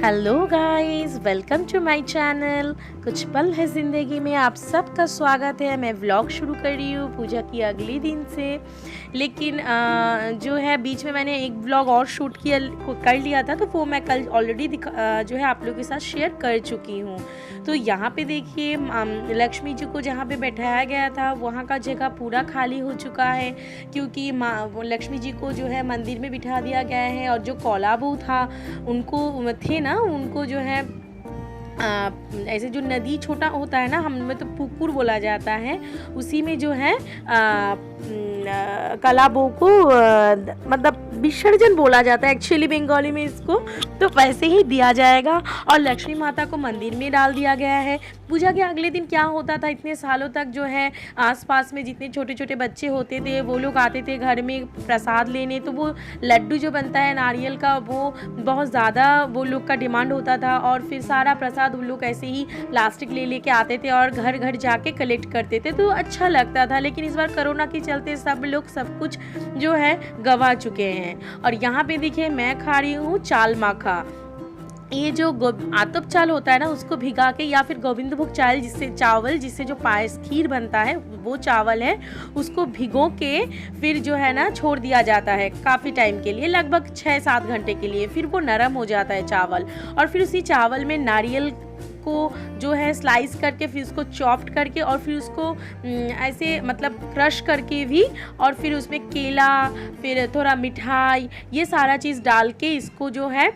Hello guys, welcome to my channel. कुछ पल है ज़िंदगी में आप सबका स्वागत है। मैं व्लॉग शुरू कर रही हूँ पूजा की अगले दिन से, लेकिन जो है बीच में मैंने एक व्लॉग और शूट कर लिया था, तो वो मैं कल ऑलरेडी जो है आप लोगों के साथ शेयर कर चुकी हूँ। तो यहाँ पे देखिए लक्ष्मी जी को जहाँ पे बैठाया गया था वहाँ का जगह पूरा खाली हो चुका है, क्योंकि लक्ष्मी जी को जो है मंदिर में बिठा दिया गया है। और जो कौलाबू था उनको थे ना, उनको जो है ऐसे जो नदी छोटा होता है ना, हम में तो पुकुर बोला जाता है, उसी में जो है कलाबों को मतलब विसर्जन बोला जाता है एक्चुअली बंगाली में इसको, तो वैसे ही दिया जाएगा। और लक्ष्मी माता को मंदिर में डाल दिया गया है। पूजा के अगले दिन क्या होता था, इतने सालों तक जो है आसपास में जितने छोटे छोटे बच्चे होते थे वो लोग आते थे घर में प्रसाद लेने, तो वो लड्डू जो बनता है नारियल का वो बहुत ज़्यादा वो लोग का डिमांड होता था। और फिर सारा प्रसाद उन लोग ऐसे ही प्लास्टिक ले आते थे और घर घर जाके कलेक्ट करते थे, तो अच्छा लगता था। लेकिन इस बार कोरोना के चलते सब लोग सब कुछ जो है गंवा चुके हैं। और यहाँ पे देखिए मैं खा रही हूँ चाल माखा। ये जो आतप चाल होता है ना, उसको भिगा के, या फिर गोविंद भोग चावल जिससे जो पायस खीर बनता है वो चावल है, उसको भिगो के फिर जो है ना छोड़ दिया जाता है काफ़ी टाइम के लिए, लगभग 6-7 घंटे के लिए। फिर वो नरम हो जाता है चावल, और फिर उसी चावल में नारियल को जो है स्लाइस करके, फिर उसको चॉप्ड करके, और फिर उसको ऐसे मतलब क्रश करके भी, और फिर उसमें केला, फिर थोड़ा मिठाई, ये सारा चीज़ डाल के इसको जो है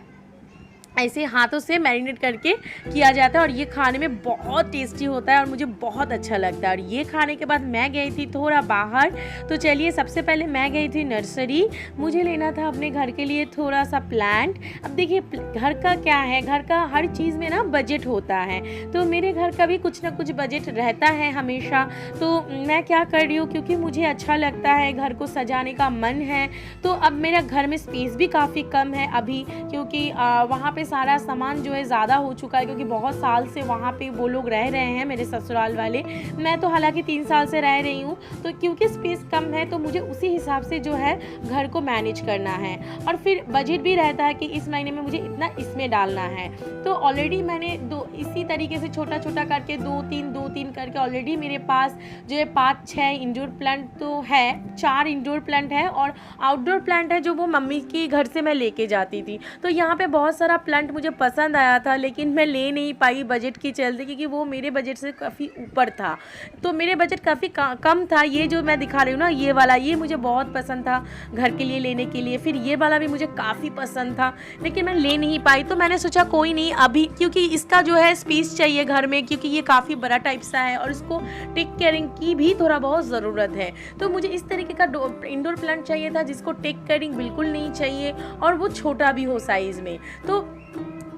ऐसे हाथों से मैरिनेट करके किया जाता है। और ये खाने में बहुत टेस्टी होता है और मुझे बहुत अच्छा लगता है। और ये खाने के बाद मैं गई थी थोड़ा बाहर, तो चलिए सबसे पहले मैं गई थी नर्सरी। मुझे लेना था अपने घर के लिए थोड़ा सा प्लांट। अब देखिए घर का क्या है, घर का हर चीज़ में ना बजट होता है, तो मेरे घर का भी कुछ ना कुछ बजट रहता है हमेशा। तो मैं क्या कर रही हूँ, क्योंकि मुझे अच्छा लगता है, घर को सजाने का मन है। तो अब मेरा घर में स्पेस भी काफ़ी कम है अभी, क्योंकि वहाँ पे सारा सामान जो है ज़्यादा हो चुका है, क्योंकि बहुत साल से वहाँ पे वो लोग रह रहे हैं मेरे ससुराल वाले। मैं तो हालांकि 3 साल से रह रही हूँ, तो क्योंकि स्पेस कम है तो मुझे उसी हिसाब से जो है घर को मैनेज करना है। और फिर बजट भी रहता है कि इस महीने में मुझे इतना इसमें डालना है। तो ऑलरेडी मैंने इसी तरीके से छोटा छोटा करके 2-3 करके ऑलरेडी मेरे पास जो है 5-6 इंडोर प्लांट तो है, 4 इंडोर प्लांट है और आउटडोर प्लांट है जो वो मम्मी के घर से मैं लेके जाती थी। तो यहाँ पे बहुत सारा प्लांट मुझे पसंद आया था, लेकिन मैं ले नहीं पाई बजट के चलते, क्योंकि वो मेरे बजट से काफ़ी ऊपर था। तो मेरे बजट काफ़ी कम था। ये जो मैं दिखा रही हूँ ना, ये वाला, ये मुझे बहुत पसंद था घर के लिए लेने के लिए। फिर ये वाला भी मुझे काफ़ी पसंद था, लेकिन मैं ले नहीं पाई। तो मैंने सोचा कोई नहीं अभी, क्योंकि इसका जो है स्पेस चाहिए घर में, क्योंकि ये काफ़ी बड़ा टाइप सा है और इसको टेक केयरिंग की भी थोड़ा बहुत ज़रूरत है। तो मुझे इस तरीके का इंडोर प्लांट चाहिए था जिसको टेक केयरिंग बिल्कुल नहीं चाहिए और वो छोटा भी हो साइज़ में। तो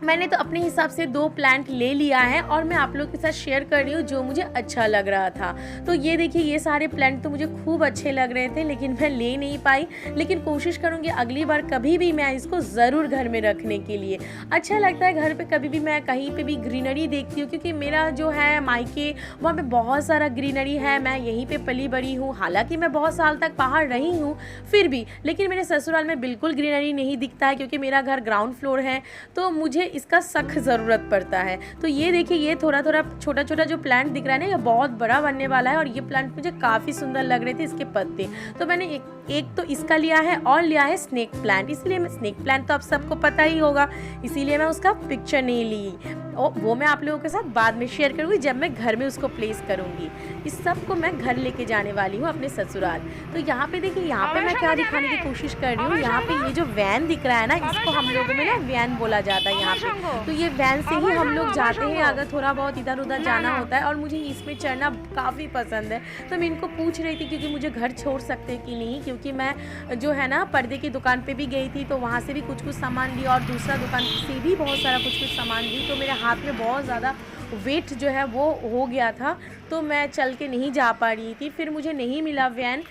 मैंने तो अपने हिसाब से 2 प्लांट ले लिया है और मैं आप लोगों के साथ शेयर कर रही हूँ जो मुझे अच्छा लग रहा था। तो ये देखिए, ये सारे प्लांट तो मुझे खूब अच्छे लग रहे थे, लेकिन मैं ले नहीं पाई। लेकिन कोशिश करूँगी अगली बार कभी भी मैं इसको ज़रूर घर में रखने के लिए। अच्छा लगता है घर पे कभी भी मैं कहीं पे भी ग्रीनरी देखती हूँ, क्योंकि मेरा जो है मायके वहाँ पे बहुत सारा ग्रीनरी है। मैं यहीं पे पली बड़ी हूँ, हालांकि मैं बहुत साल तक बाहर रही हूँ फिर भी, लेकिन मेरे ससुराल में बिल्कुल ग्रीनरी नहीं दिखता है, क्योंकि मेरा घर ग्राउंड फ्लोर है, तो मुझे इसका सख्त ज़रूरत पड़ता है। तो ये देखिए, ये थोड़ा थोड़ा छोटा छोटा जो प्लांट दिख रहा है ना, ये बहुत बड़ा बनने वाला है। और ये प्लांट मुझे काफ़ी सुंदर लग रहे थे इसके पत्ते, तो मैंने एक तो इसका लिया है और लिया है स्नेक प्लांट। इसलिए मैं स्नेक प्लांट तो आप सबको पता ही होगा, इसीलिए मैं उसका पिक्चर नहीं ली। वो मैं आप लोगों के साथ बाद में शेयर करूँगी जब मैं घर में उसको प्लेस करूँगी। इस सब को मैं घर लेके जाने वाली हूँ अपने ससुराल। तो यहाँ पे देखिए, यहाँ पे मैं क्या दिखाने की कोशिश कर रही हूँ, यहाँ पे ये जो वैन दिख रहा है ना, इसको हम लोगों में ना वैन बोला जाता है यहाँ पे। तो ये वैन से ही हम लोग जाते हैं अगर थोड़ा बहुत इधर उधर जाना होता है, और मुझे इसमें चढ़ना काफ़ी पसंद है। तो मैं इनको पूछ रही थी क्योंकि मुझे घर छोड़ सकते कि नहीं, क्योंकि मैं जो है ना पर्दे की दुकान पे भी गई थी, तो वहाँ से भी कुछ सामान लिया और दूसरा दुकान से भी बहुत सारा कुछ सामान ली। तो मेरे हाथ में बहुत ज़्यादा वेट जो है वो हो गया था, तो मैं चल के नहीं जा पा रही थी। फिर मुझे नहीं मिला वैन,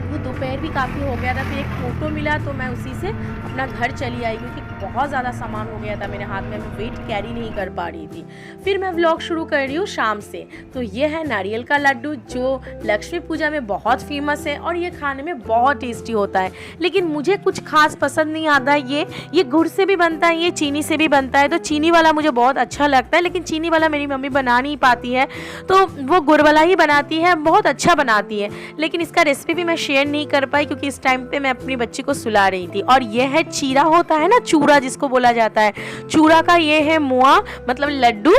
वो दोपहर भी काफ़ी हो गया था। फिर एक ऑटो मिला, तो मैं उसी से अपना घर चली आई, क्योंकि बहुत ज़्यादा सामान हो गया था मेरे हाथ में, मैं वेट कैरी नहीं कर पा रही थी। फिर मैं व्लॉग शुरू कर रही हूँ शाम से। तो ये है नारियल का लड्डू जो लक्ष्मी पूजा में बहुत फेमस है और ये खाने में बहुत टेस्टी होता है। लेकिन मुझे कुछ खास पसंद नहीं आता है। ये गुड़ से भी बनता है, ये चीनी से भी बनता है। तो चीनी वाला मुझे बहुत अच्छा लगता है, लेकिन चीनी वाला मेरी मम्मी बना नहीं पाती है, तो वो गुड़ वाला ही बनाती है, बहुत अच्छा बनाती है। लेकिन इसका रेसिपी भी मैं शेयर नहीं कर पाई क्योंकि इस टाइम पे मैं अपनी बच्ची को सुला रही थी। और ये है चीरा, होता है ना चूरा जिसको बोला जाता है, चूरा का ये है मुआ मतलब लड्डू,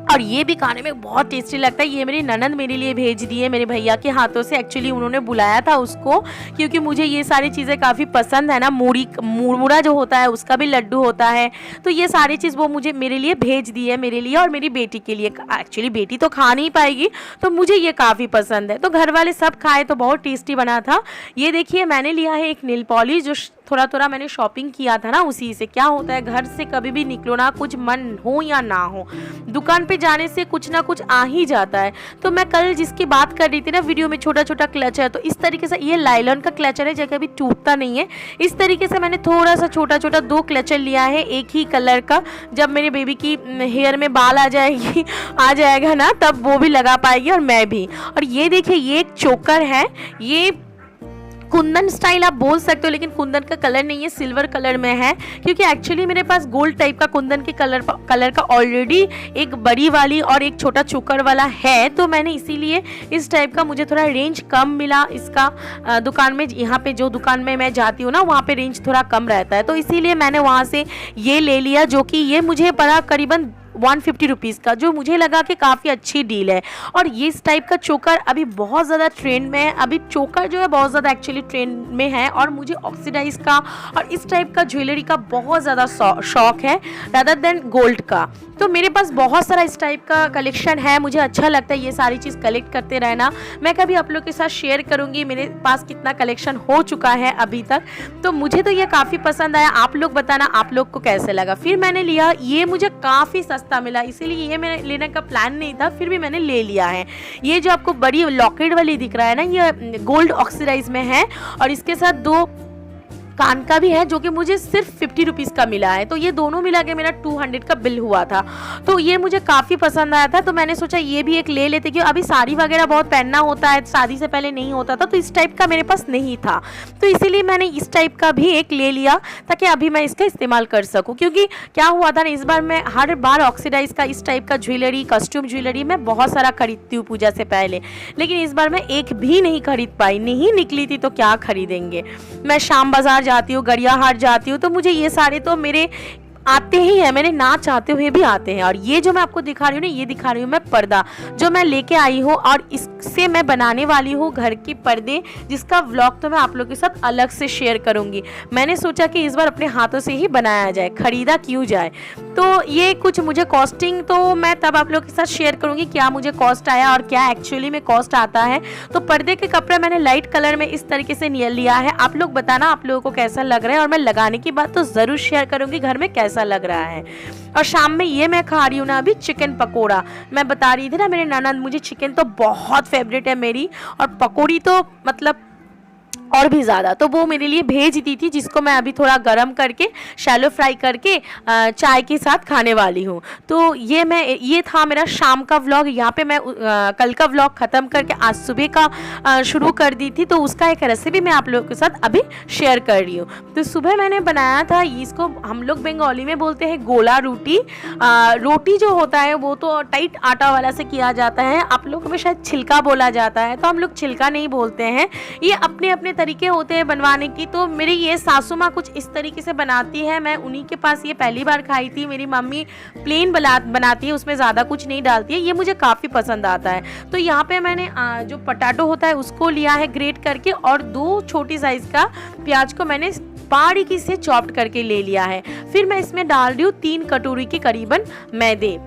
और ये भी खाने में बहुत टेस्टी लगता है। ये मेरी ननद मेरे लिए भेज दी है मेरे भैया के हाथों से। एक्चुअली उन्होंने बुलाया था उसको क्योंकि मुझे ये सारी चीज़ें काफ़ी पसंद है ना। मुरमुरा जो होता है उसका भी लड्डू होता है, तो ये सारी चीज़ वो मुझे मेरे लिए भेज दी है, मेरे लिए और मेरी बेटी के लिए। एक्चुअली बेटी तो खा नहीं पाएगी, तो मुझे ये काफ़ी पसंद है। तो घर वाले सब खाए तो बहुत टेस्टी बना था। ये देखिए मैंने लिया है एक नेल पॉलिश, जो थोड़ा थोड़ा मैंने शॉपिंग किया था ना उसी से। क्या होता है घर से कभी भी निकलो ना, कुछ मन हो या ना हो, दुकान पे जाने से कुछ ना कुछ आ ही जाता है। तो मैं कल जिसकी बात कर रही थी ना वीडियो में, छोटा छोटा क्लचर, तो इस तरीके से ये लाइलॉन का क्लचर है जो कभी टूटता नहीं है। इस तरीके से मैंने थोड़ा सा छोटा छोटा 2 क्लचर लिया है एक ही कलर का। जब मेरे बेबी की हेयर में बाल आ जाएगा ना, तब वो भी लगा पाएगी और मैं भी। और ये देखिए ये एक चोकर है, ये कुंदन स्टाइल आप बोल सकते हो, लेकिन कुंदन का कलर नहीं है, सिल्वर कलर में है। क्योंकि एक्चुअली मेरे पास गोल्ड टाइप का कुंदन के कलर का ऑलरेडी एक बड़ी वाली और एक छोटा चोकर वाला है, तो मैंने इसीलिए इस टाइप का, मुझे थोड़ा रेंज कम मिला इसका दुकान में। यहाँ पे जो दुकान में मैं जाती हूँ ना, वहाँ पे रेंज थोड़ा कम रहता है, तो इसीलिए मैंने वहाँ से ये ले लिया, जो कि ये मुझे पड़ा करीबन 150 रुपीज़ का, जो मुझे लगा कि काफ़ी अच्छी डील है। और ये इस टाइप का चोकर अभी बहुत ज़्यादा ट्रेंड में है। अभी चोकर जो है बहुत ज़्यादा एक्चुअली ट्रेंड में है, और मुझे ऑक्सीडाइज का और इस टाइप का ज्वेलरी का बहुत ज़्यादा शौक है रादर देन गोल्ड का। तो मेरे पास बहुत सारा इस टाइप का कलेक्शन है, मुझे अच्छा लगता है ये सारी चीज़ कलेक्ट करते रहना। मैं कभी आप लोग के साथ शेयर करूँगी मेरे पास कितना कलेक्शन हो चुका है अभी तक। तो मुझे तो ये काफ़ी पसंद आया, आप लोग बताना आप लोग को कैसे लगा। फिर मैंने लिया, ये मुझे काफ़ी सस्ता मिला, इसीलिए ये मेरे लेने का प्लान नहीं था, फिर भी मैंने ले लिया है। ये जो आपको बड़ी लॉकेट वाली दिख रहा है ना, ये गोल्ड ऑक्सीडाइज में है, और इसके साथ 2 कान का भी है, जो कि मुझे सिर्फ 50 रुपीज़ का मिला है। तो ये दोनों मिला के मेरा 200 का बिल हुआ था। तो ये मुझे काफ़ी पसंद आया था, तो मैंने सोचा ये भी एक ले लेते, क्योंकि अभी साड़ी वगैरह बहुत पहनना होता है, शादी से पहले नहीं होता था, तो इस टाइप का मेरे पास नहीं था, तो इसीलिए मैंने इस टाइप का भी एक ले लिया ताकि अभी मैं इसका इस्तेमाल कर सकूँ। क्योंकि क्या हुआ था ना, इस बार मैं हर बार ऑक्सीडाइज का इस टाइप का ज्वेलरी, कस्ट्यूम ज्वेलरी मैं बहुत सारा खरीदती हूँ पूजा से पहले, लेकिन इस बार मैं एक भी नहीं खरीद पाई, नहीं निकली थी तो क्या खरीदेंगे। मैं शाम बाजार जाती हूँ, गरिया हाट जाती हूँ, तो मुझे ये सारे तो मेरे आते ही है, मैंने ना चाहते हुए भी आते हैं। और ये जो मैं आपको दिखा रही हूँ ना, ये दिखा रही हूँ मैं पर्दा, जो मैं लेके आई हूँ, और इससे मैं बनाने वाली हूँ घर के पर्दे, जिसका व्लॉग तो मैं आप लोगों के साथ अलग से शेयर करूँगी। मैंने सोचा कि इस बार अपने हाथों से ही बनाया जाए, खरीदा क्यों जाए। तो ये कुछ मुझे कॉस्टिंग तो मैं तब आप लोगों के साथ शेयर करूँगी क्या मुझे कॉस्ट आया और क्या एक्चुअली में कॉस्ट आता है। तो पर्दे के कपड़ा मैंने लाइट कलर में इस तरीके से लिया है। आप लोग बताना आप लोगों को कैसा लग रहा है, और मैं लगाने की बात तो ज़रूर शेयर करूँगी घर में कैसा लग रहा है। और शाम में ये मैं खा रही हूँ ना अभी चिकन पकोड़ा। मैं बता रही थी ना मेरे ननद, मुझे चिकन तो बहुत फेवरेट है मेरी, और पकौड़ी तो मतलब और भी ज़्यादा, तो वो मेरे लिए भेज दी थी, जिसको मैं अभी थोड़ा गरम करके शैलो फ्राई करके चाय के साथ खाने वाली हूँ। तो ये था मेरा शाम का व्लॉग। यहाँ पे मैं कल का व्लॉग ख़त्म करके आज सुबह का शुरू कर दी थी, तो उसका एक रेसिपी मैं आप लोगों के साथ अभी शेयर कर रही हूँ। तो सुबह मैंने बनाया था, इसको हम लोग बंगाली में बोलते हैं गोला रोटी। रोटी जो होता है वो तो टाइट आटा वाला से किया जाता है, आप लोगों में शायद छिलका बोला जाता है, तो हम लोग छिलका नहीं बोलते हैं। ये अपने अपने तरीके होते हैं बनवाने की। तो मेरी ये सासू माँ कुछ इस तरीके से बनाती है, मैं उन्हीं के पास ये पहली बार खाई थी। मेरी मम्मी प्लेन बनाती है, उसमें ज़्यादा कुछ नहीं डालती है, ये मुझे काफ़ी पसंद आता है। तो यहाँ पे मैंने जो पटाटो होता है उसको लिया है ग्रेट करके, और 2 छोटी साइज़ का प्याज को मैंने बारीकी से चॉप्ड करके ले लिया है। फिर मैं इसमें डाल रही हूँ 3 कटोरी के करीबन मैदे।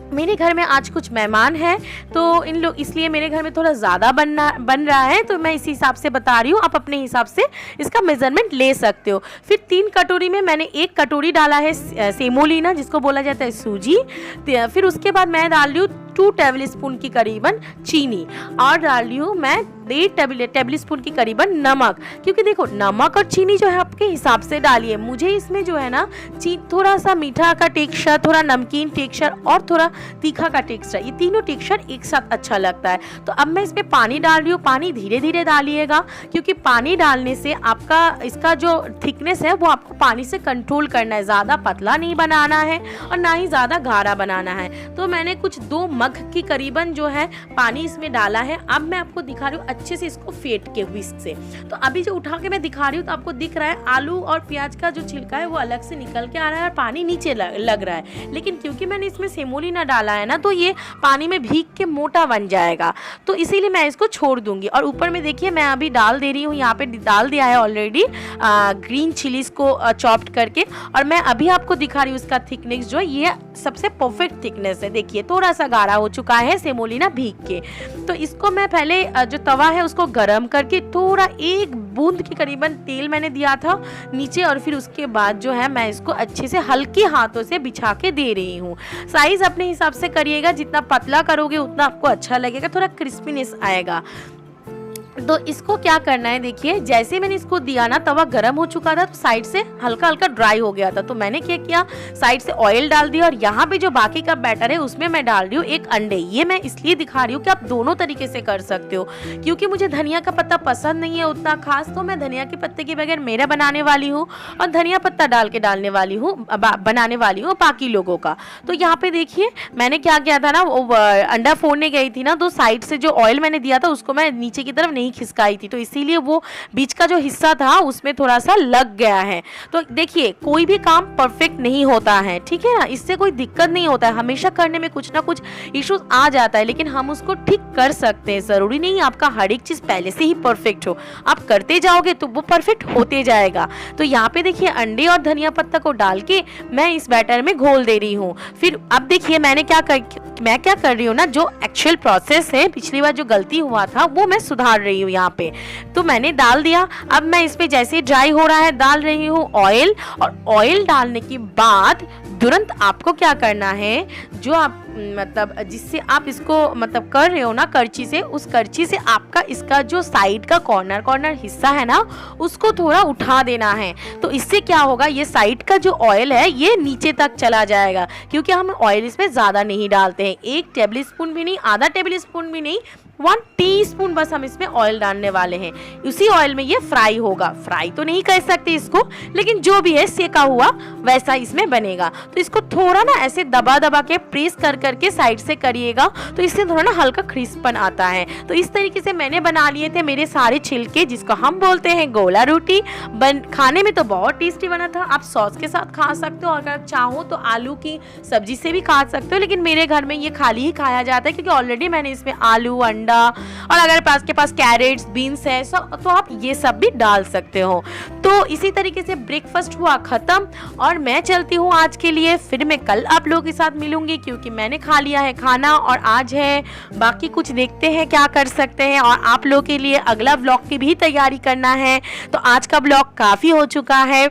मेरे घर में आज कुछ मेहमान हैं, तो इन लोग इसलिए मेरे घर में थोड़ा ज़्यादा बन रहा है, तो मैं इसी हिसाब से बता रही हूँ, आप अपने हिसाब से इसका मेज़रमेंट ले सकते हो। फिर 3 कटोरी में मैंने 1 कटोरी डाला है सेमोलिना, जिसको बोला जाता है सूजी। फिर उसके बाद मैं डाल रही हूँ 2 टेबल स्पून की करीबन चीनी और डाल रही हूँ मैं 1.5 टेबल स्पून की करीबन नमक, क्योंकि देखो नमक और चीनी जो है आपके हिसाब से डालिए। मुझे इसमें जो है ना थोड़ा सा मीठा का टेक्सचर, थोड़ा नमकीन टेक्सचर और थोड़ा तीखा का टेक्सचर, ये तीनों टेक्सचर एक साथ अच्छा लगता है। तो अब मैं इसमें पानी डाल रही हूँ। पानी धीरे धीरे डालिएगा, क्योंकि पानी डालने से आपका इसका जो थिकनेस है वो आपको पानी से कंट्रोल करना है। ज़्यादा पतला नहीं बनाना है और ना ही ज़्यादा गाढ़ा बनाना है। तो मैंने कुछ 2 मग की करीबन जो है पानी इसमें डाला है। अब मैं आपको दिखा रही हूँ अच्छे से इसको फेंट के व्हिस्क से। तो अभी जो उठा के मैं दिखा रही हूँ तो आपको दिख रहा है आलू और प्याज का जो छिलका है वो अलग से निकल के आ रहा है और पानी नीचे लग रहा है। लेकिन क्योंकि मैंने इसमें सेमोलिना डाला है ना, तो ये पानी में भीग के मोटा बन जाएगा, तो इसीलिए मैं इसको छोड़ दूंगी। और ऊपर में देखिए मैं अभी डाल दे रही हूँ, यहाँ पे डाल दिया है ऑलरेडी ग्रीन चिलीज को चॉप्ड करके। और मैं अभी आपको दिखा रही हूँ उसका थिकनेस जो है, ये सबसे परफेक्ट थिकनेस है। देखिए थोड़ा सा गाढ़ा हो चुका है सेमोलिना भीग के। तो इसको मैं पहले जो तवा है उसको गरम करके थोड़ा 1 बूंद के करीबन तेल मैंने दिया था नीचे, और फिर उसके बाद जो है मैं इसको अच्छे से हल्के हाथों से बिछा के दे रही हूँ। साइज अपने हिसाब से करिएगा, जितना पतला करोगे उतना आपको अच्छा लगेगा, थोड़ा क्रिस्पीनेस आएगा। तो इसको क्या करना है, देखिए जैसे मैंने इसको दिया ना, तवा गर्म हो चुका था तो साइड से हल्का हल्का ड्राई हो गया था। तो मैंने क्या किया, साइड से ऑयल डाल दिया और यहाँ पे जो बाकी का बैटर है उसमें मैं डाल रही हूँ 1 अंडे। ये मैं इसलिए दिखा रही हूँ कि आप दोनों तरीके से कर सकते हो, क्योंकि मुझे धनिया का पत्ता पसंद नहीं है उतना खास, तो मैं धनिया के पत्ते के बगैर मेरा बनाने वाली हूँ और धनिया पत्ता डाल के बनाने वाली हूँ बाकी लोगों का। तो यहाँ पे देखिए मैंने क्या किया था ना, वो अंडा फोड़ने गई थी ना, तो साइड से जो ऑयल मैंने दिया था उसको मैं नीचे की तरफ नहीं खिसकाई थी, तो इसीलिए वो बीच का जो हिस्सा था उसमें थोड़ा सा लग गया है। तो देखिए कोई भी काम परफेक्ट नहीं होता है, ठीक है ना, इससे कोई दिक्कत नहीं होता है। हमेशा करने में कुछ ना कुछ इश्यूज आ जाता है, लेकिन हम उसको ठीक कर सकते हैं। जरूरी नहीं आपका हर एक चीज पहले से ही परफेक्ट हो, आप करते जाओगे तो वो परफेक्ट होते जाएगा। तो यहाँ पे देखिए अंडे और धनिया पत्ता को डाल के मैं इस बैटर में घोल दे रही हूँ। फिर अब देखिए मैं क्या कर रही हूँ ना, जो एक्चुअल प्रोसेस है, पिछली बार जो गलती हुआ था वो मैं सुधार रही हूँ यहाँ पे। तो मैंने डाल दिया। अब मैं इस पे जैसे ड्राई हो रहा है डाल रही हूँ ऑयल, और ऑयल डालने के बाद तुरंत आपको क्या करना है, जो आप मतलब जिससे आप इसको मतलब कर रहे हो ना करची से, उस करची से आपका इसका जो साइड का कॉर्नर हिस्सा है ना उसको थोड़ा उठा देना है। तो इससे क्या होगा, ये साइड का जो ऑयल है ये नीचे तक चला जाएगा, क्योंकि हम ऑयल इसमें ज़्यादा नहीं डालते हैं। 1 टेबल स्पून भी नहीं, आधा टेबल स्पून भी नहीं, 1 टीस्पून बस हम इसमें ऑयल डालने वाले हैं। उसी ऑयल में ये फ्राई होगा। फ्राई तो नहीं कह सकते इसको, लेकिन जो भी है सेका हुआ वैसा इसमें बनेगा। तो इसको थोड़ा ना ऐसे दबा दबा के प्रेस कर करके साइड से करिएगा, तो इससे थोड़ा ना हल्का क्रिस्पन आता है। तो इस तरीके से मैंने बना लिए थे मेरे सारे छिलके, जिसको हम बोलते हैं गोला रोटी। खाने में तो बहुत टेस्टी बना था। आप सॉस के साथ खा सकते हो, और अगर आप चाहो तो आलू की सब्जी से भी खा सकते हो, लेकिन मेरे घर में ये खाली ही खाया जाता है, क्योंकि ऑलरेडी मैंने इसमें आलू, अंडा, और अगर आपके पास कैरेट्स, बीन्स है तो आप ये सब भी डाल सकते हो। तो इसी तरीके से ब्रेकफास्ट हुआ खत्म, और मैं चलती हूँ आज के लिए। फिर मैं कल आप लोगों के साथ मिलूंगी, क्योंकि मैंने खा लिया है खाना और आज है बाकी कुछ, देखते हैं क्या कर सकते हैं। और आप लोगों के लिए अगला व्लॉग की भी तैयारी करना है। तो आज का व्लॉग काफ़ी हो चुका है,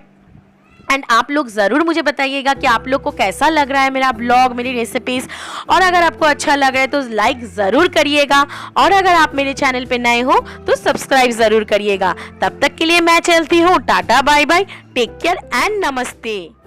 एंड आप लोग ज़रूर मुझे बताइएगा कि आप लोग को कैसा लग रहा है मेरा ब्लॉग, मेरी रेसिपीज़। और अगर आपको अच्छा लग रहा है तो लाइक ज़रूर करिएगा, और अगर आप मेरे चैनल पे नए हो तो सब्सक्राइब ज़रूर करिएगा। तब तक के लिए मैं चलती हूँ, tata bye bye, take care and नमस्ते।